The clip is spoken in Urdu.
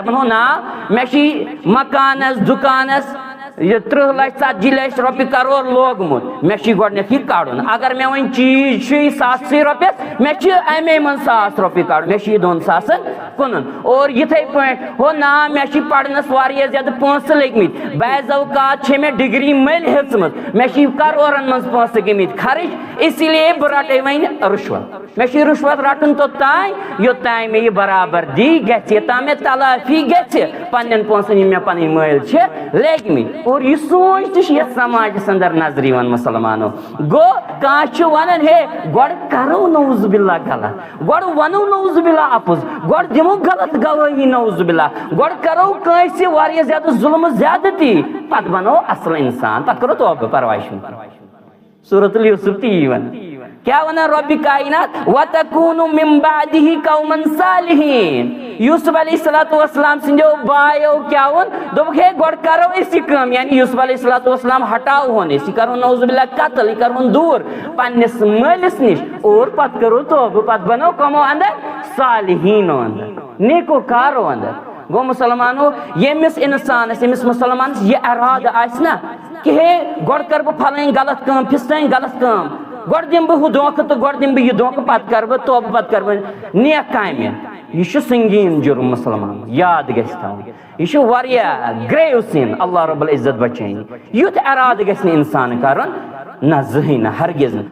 نا مے مکانس دکانس یہ 30 لچھ 40 لچھ روپیہ کرور لوگمت مے گۄڈنیتھ یہ کڑن اگر مے ون چیز 100 رۄپیس مے امے من 100 روپیہ کڑ مے یہ 2 ساسن کُنن اور یتھے پٲٹھۍ ہو نا مے پرنس واریاہ زیادہ پونسہٕ لٔگمٕتۍ بعض اوقات چھے مے ڈگری مٔلۍ ہیژمٕژ مے کرورن من پونسہٕ گٔمٕتۍ خرچ اسی لیے بہٕ رٹے وۄنۍ رُشوت مے رُشوت رٹُن توٚتام یوٚتام مے یہ برابردی گژھِ یوٚتام مے تلافی گژھِ پننٮ۪ن پونسن یِم مے پنٕنۍ مٲلۍ چھِ لٔگمٕتۍ اور یہ سوچ تہ یتھ سماجس اندر نظر یوان مسلمانو گو کانٛہہ ونان ہے گۄڈٕ کرو نعوذ باللہ غلط گۄڈٕ ونو نعوذ باللہ اپُز گۄڈٕ دمو غلط گوٲہی نعوذ باللہ گۄڈٕ کرو کٲنٛسہِ واریاہ زیادٕ ظلم زیادتی پتہٕ بنو اصل انسان پتہٕ کرو توبہ پرواے چھُنہٕ سورۃ الیوسف تی ون کیا ونان رب کائنات وَتَكُونُ مِن بَعْدِهِ قَوْمًا صَالِحِينَ یوسف علیہ الصلوۃ والسلام سندیو بایو کیا ون دوٚپُکھ ہے گۄڈٕ کرو أسۍ یہِ کٲم یعنی یوسف علیہ الصلوۃ والسلام ہٹاو ہون أسۍ یہِ کرون نعوذ باللہ قتل یہِ کرون دوٗر پننس مٲلِس نش اور پتہٕ کرو توبہ پتہٕ بنو کمو اندر صالحینو اندر نیکوکارو اندر گو مسلمانو یمس انسانس یمس مسلمانس یہ ارادہ آسہِ نا کہ ہے گۄڈٕ کر بہٕ پھلٲنۍ غلط کٲم پھِستٲنۍ غلط کٲم گۄڈٕ دِمہٕ بہٕ ہُہ دھوکہٕ تہٕ گۄڈٕ دِمہٕ بہٕ یہِ دھوکہٕ پتہٕ کر بہٕ توبہٕ پتہٕ کر بہٕ نیک کامہِ یہ چھُ سنگین جرم مسلمان یاد گژھِ تھاوُن یہ چھُ واریاہ گریو سِن اللہ رب العزت بچٲیِن یُتھ ارادٕ گژھِ نہٕ انسان کرُن نہ زٕہٕنۍ نہ ہرگز نہٕ